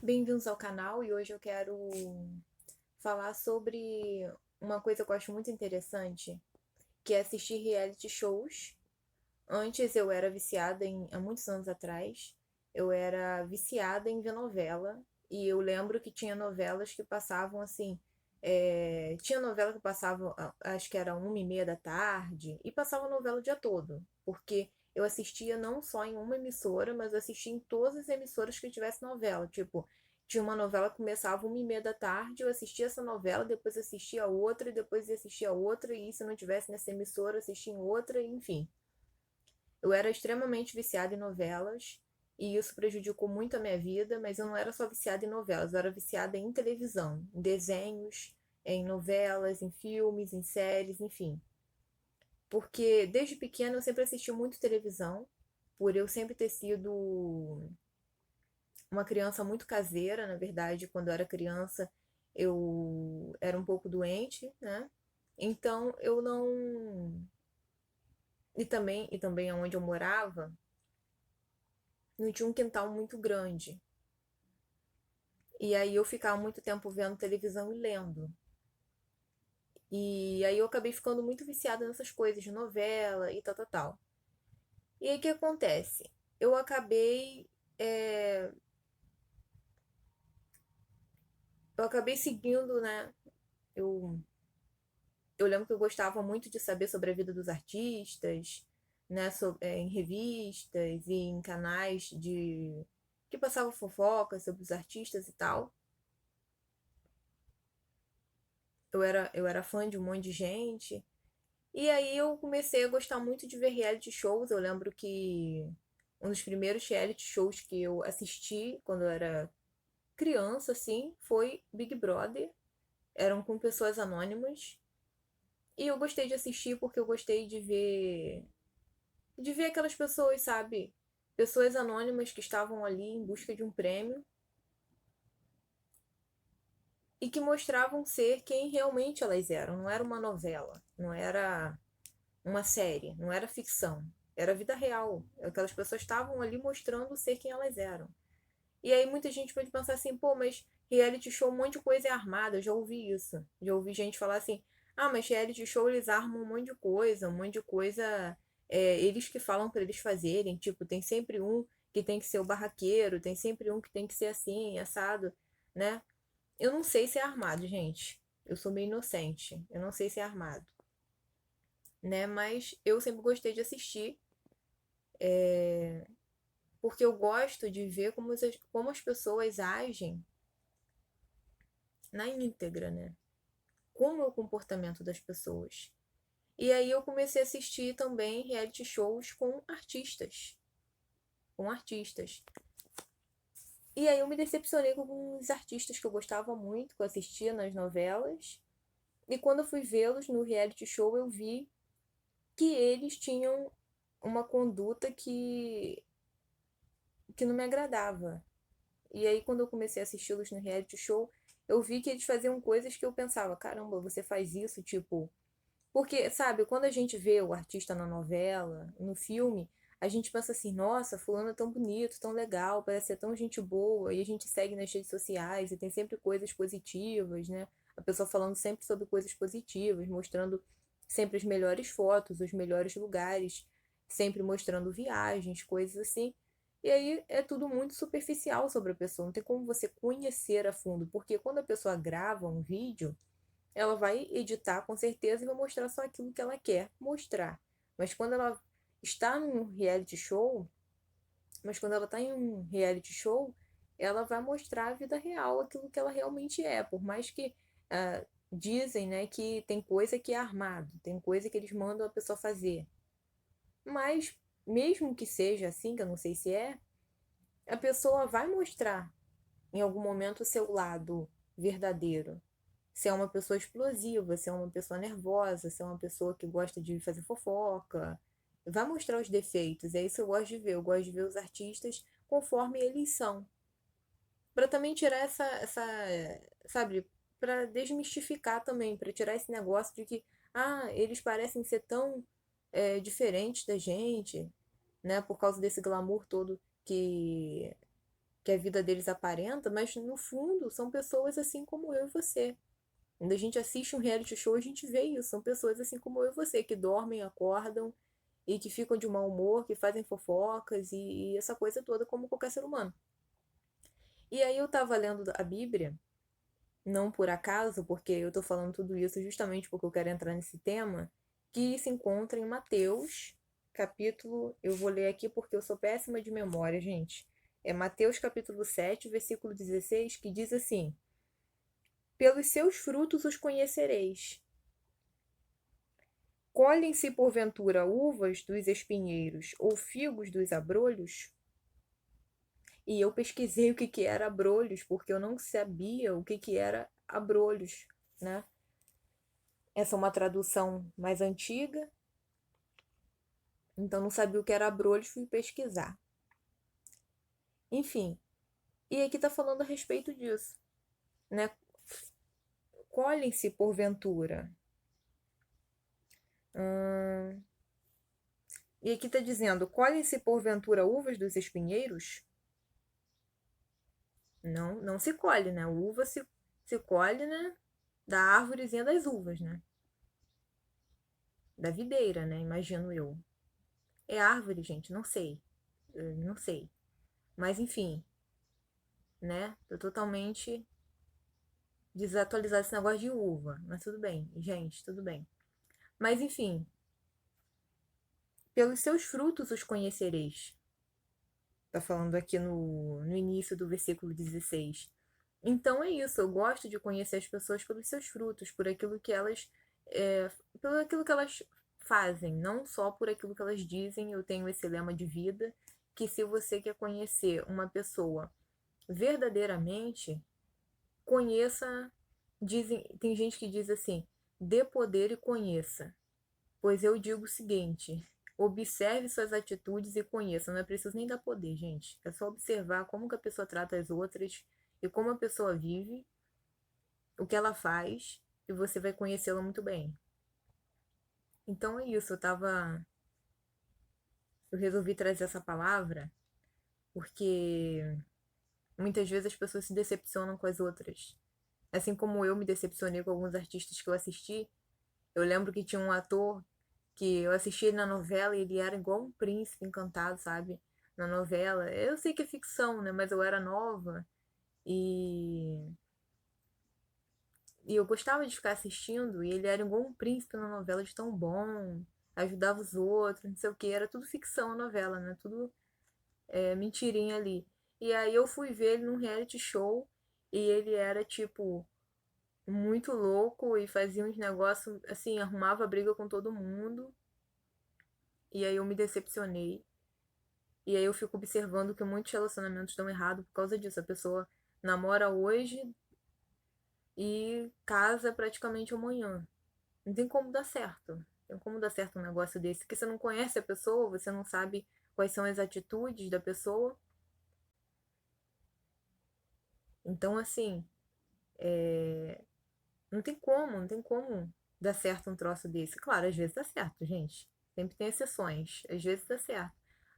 Bem-vindos ao canal e hoje eu quero falar sobre uma coisa que eu acho muito interessante, que é assistir reality shows. Antes eu era viciada há muitos anos atrás, eu era viciada em ver novela e eu lembro que tinha novelas que passavam assim, tinha novela que passava, acho que era 1h30 da tarde e passava novela o dia todo, porque eu assistia não só em uma emissora, mas eu assistia em todas as emissoras que tivesse novela. Tipo, tinha uma novela que começava 1h30 da tarde, eu assistia essa novela, depois assistia outra, e depois assistia outra, e se não tivesse nessa emissora, eu assistia em outra, enfim. Eu era extremamente viciada em novelas e isso prejudicou muito a minha vida, mas eu não era só viciada em novelas, eu era viciada em televisão, em desenhos, em novelas, em filmes, em séries, enfim. Porque desde pequena eu sempre assisti muito televisão, por eu sempre ter sido uma criança muito caseira, na verdade, quando eu era criança eu era um pouco doente, né? Então eu não. E também onde eu morava, não tinha um quintal muito grande. E aí eu ficava muito tempo vendo televisão e lendo. E aí eu acabei ficando muito viciada nessas coisas de novela e tal, tal, tal. E aí o que acontece? Eu acabei. é, eu acabei seguindo, né? Eu, eu lembro que eu gostava muito de saber sobre a vida dos artistas, né? Em revistas e em canais de que passavam fofocas sobre os artistas e tal. Eu era fã de um monte de gente. E aí eu comecei a gostar muito de ver reality shows. Eu lembro que um dos primeiros reality shows que eu assisti quando eu era criança, assim, foi Big Brother. Eram com pessoas anônimas. E eu gostei de assistir porque eu gostei de ver aquelas pessoas, sabe? Pessoas anônimas que estavam ali em busca de um prêmio e que mostravam ser quem realmente elas eram. Não era uma novela, não era uma série, não era ficção, era vida real. Aquelas pessoas estavam ali mostrando ser quem elas eram. E aí muita gente pode pensar assim, pô, mas reality show, um monte de coisa é armada. Eu já ouvi isso. Já ouvi gente falar assim, ah, mas reality show eles armam um monte de coisa, eles que falam para eles fazerem. Tipo, tem sempre um que tem que ser o barraqueiro, tem sempre um que tem que ser assim, assado, né? Eu não sei se é armado, gente. Eu sou meio inocente. Eu não sei se é armado, né? Mas eu sempre gostei de assistir, porque eu gosto de ver como as pessoas agem na íntegra, né? Como é o comportamento das pessoas. E aí eu comecei a assistir também reality shows com artistas. Com artistas. E aí eu me decepcionei com alguns artistas que eu gostava muito, que eu assistia nas novelas. E quando eu fui vê-los no reality show, eu vi que eles tinham uma conduta que não me agradava. E aí, quando eu comecei a assisti-los no reality show, eu vi que eles faziam coisas que eu pensava, caramba, você faz isso, tipo. Porque, sabe, quando a gente vê o artista na novela, no filme, a gente pensa assim, nossa, fulano é tão bonito, tão legal, parece ser tão gente boa, e a gente segue nas redes sociais e tem sempre coisas positivas, né? A pessoa falando sempre sobre coisas positivas, mostrando sempre as melhores fotos, os melhores lugares, sempre mostrando viagens, coisas assim. E aí é tudo muito superficial sobre a pessoa, não tem como você conhecer a fundo, porque quando a pessoa grava um vídeo, ela vai editar com certeza e vai mostrar só aquilo que ela quer mostrar. Mas quando ela está num reality show, mas quando ela está em um reality show, ela vai mostrar a vida real, aquilo que ela realmente é. Por mais que dizem, né, que tem coisa que é armado, tem coisa que eles mandam a pessoa fazer. Mas mesmo que seja assim, que eu não sei se é, a pessoa vai mostrar em algum momento o seu lado verdadeiro. Se é uma pessoa explosiva, se é uma pessoa nervosa, se é uma pessoa que gosta de fazer fofoca. Vai mostrar os defeitos. É isso que eu gosto de ver. Eu gosto de ver os artistas conforme eles são. Para também tirar sabe, para desmistificar também, para tirar esse negócio de que, eles parecem ser tão diferentes da gente, né, por causa desse glamour todo que que a vida deles aparenta, mas no fundo são pessoas assim como eu e você. Quando a gente assiste um reality show, a gente vê isso. São pessoas assim como eu e você, que dormem, acordam e que ficam de mau humor, que fazem fofocas e essa coisa toda, como qualquer ser humano. E aí eu tava lendo a Bíblia, não por acaso, porque eu tô falando tudo isso justamente porque eu quero entrar nesse tema, que se encontra em Mateus, capítulo. Eu vou ler aqui porque eu sou péssima de memória, gente. É Mateus capítulo 7, versículo 16, que diz assim: Pelos seus frutos os conhecereis. Colhem-se porventura uvas dos espinheiros ou figos dos abrolhos? E eu pesquisei o que que era abrolhos, porque eu não sabia o que que era abrolhos, né? Essa é uma tradução mais antiga, então não sabia o que era abrolhos, fui pesquisar. Enfim, e aqui tá falando a respeito disso, né? Colhem-se porventura. E aqui tá dizendo, colhem-se porventura uvas dos espinheiros? Não, não se colhe, né? Uva se colhe, né? Da árvorezinha das uvas, né? Da videira, né? Imagino eu. É árvore, gente, não sei. Eu não sei. Mas enfim, né? Tô totalmente desatualizado esse negócio de uva. Mas tudo bem, gente, tudo bem. Mas enfim, pelos seus frutos os conhecereis. Tá falando aqui no início do versículo 16. Então é isso, eu gosto de conhecer as pessoas pelos seus frutos, por aquilo que elas, pelo aquilo que elas fazem, não só por aquilo que elas dizem. Eu tenho esse lema de vida, que se você quer conhecer uma pessoa verdadeiramente, conheça, dizem, tem gente que diz assim, dê poder e conheça. Pois eu digo o seguinte, observe suas atitudes e conheça. Não é preciso nem dar poder, gente. É só observar como que a pessoa trata as outras e como a pessoa vive, o que ela faz, e você vai conhecê-la muito bem. Então é isso, eu resolvi trazer essa palavra porque muitas vezes as pessoas se decepcionam com as outras. Assim como eu me decepcionei com alguns artistas que eu assisti, eu lembro que tinha um ator que eu assisti ele na novela e ele era igual um príncipe encantado, sabe? Na novela. Eu sei que é ficção, né? Mas eu era nova e, e eu gostava de ficar assistindo e ele era igual um príncipe na novela de tão bom, ajudava os outros, não sei o que. Era tudo ficção a novela, né? Tudo mentirinha ali. E aí eu fui ver ele num reality show e ele era tipo muito louco e fazia uns negócios assim, arrumava briga com todo mundo. E aí eu me decepcionei. E aí eu fico observando que muitos relacionamentos dão errado por causa disso. A pessoa namora hoje e casa praticamente amanhã. Não tem como dar certo. Não tem como dar certo um negócio desse. Porque você não conhece a pessoa, você não sabe quais são as atitudes da pessoa. Então, assim, não tem como dar certo um troço desse. Claro, às vezes dá certo, gente. Sempre tem exceções. Às vezes dá certo.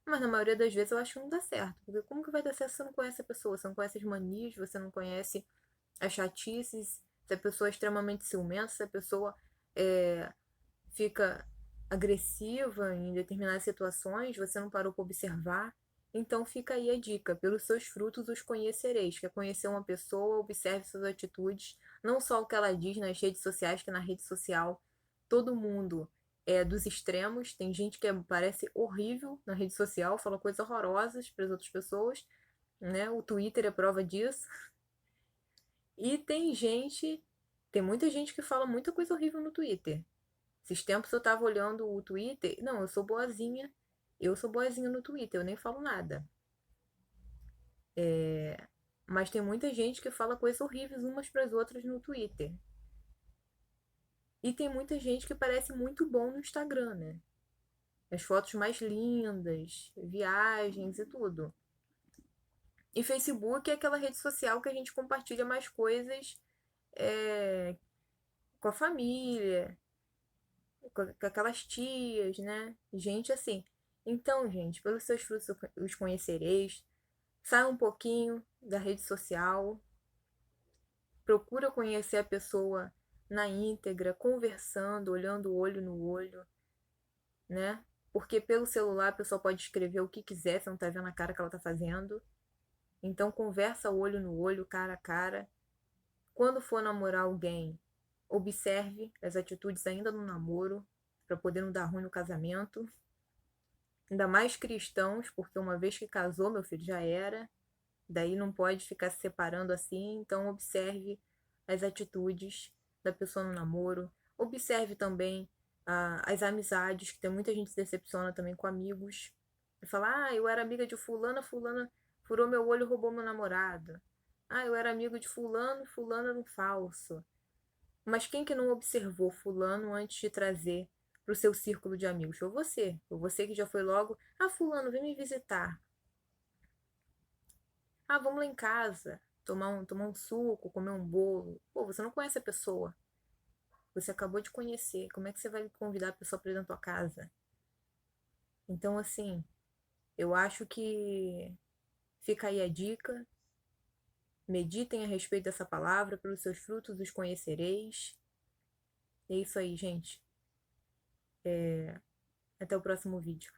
Mas na maioria das vezes eu acho que não dá certo. Porque como que vai dar certo se você não conhece a pessoa? Você não conhece as manias, você não conhece as chatices, se a pessoa é extremamente ciumenta, se a pessoa é, fica agressiva em determinadas situações, você não parou para observar. Então fica aí a dica: pelos seus frutos os conhecereis. Quer conhecer uma pessoa, observe suas atitudes, não só o que ela diz nas redes sociais, que na rede social todo mundo é dos extremos. Tem gente que parece horrível na rede social, fala coisas horrorosas para as outras pessoas, né? O Twitter é prova disso. E tem muita gente que fala muita coisa horrível no Twitter. Esses tempos eu tava olhando o Twitter. Não, eu sou boazinha. Eu sou boazinha no Twitter, eu nem falo nada. Mas tem muita gente que fala coisas horríveis umas para as outras no Twitter. E tem muita gente que parece muito bom no Instagram, né? As fotos mais lindas, viagens e tudo. E Facebook é aquela rede social que a gente compartilha mais coisas é, com a família, com aquelas tias, né? Gente assim. Então, gente, pelos seus frutos os conhecereis. Sai um pouquinho da rede social, procura conhecer a pessoa na íntegra, conversando, olhando o olho no olho, né? Porque pelo celular a pessoa pode escrever o que quiser, você não tá vendo a cara que ela tá fazendo. Então conversa olho no olho, cara a cara. Quando for namorar alguém, observe as atitudes ainda no namoro, para poder não dar ruim no casamento. Ainda mais cristãos, porque uma vez que casou, meu filho, já era. Daí não pode ficar se separando assim. Então observe as atitudes da pessoa no namoro. Observe também as amizades, que tem muita gente que se decepciona também com amigos. E fala, eu era amiga de fulana, fulana furou meu olho e roubou meu namorado. Eu era amigo de fulano, fulano era um falso. Mas quem que não observou fulano antes de trazer para o seu círculo de amigos? Foi você. Foi você que já foi logo, fulano, vem me visitar. Vamos lá em casa, tomar um suco, comer um bolo. Pô, você não conhece a pessoa. Você acabou de conhecer. Como é que você vai convidar a pessoa para ir na tua casa? Então, assim, eu acho que fica aí a dica. Meditem a respeito dessa palavra, pelos seus frutos os conhecereis. É isso aí, gente. Até o próximo vídeo.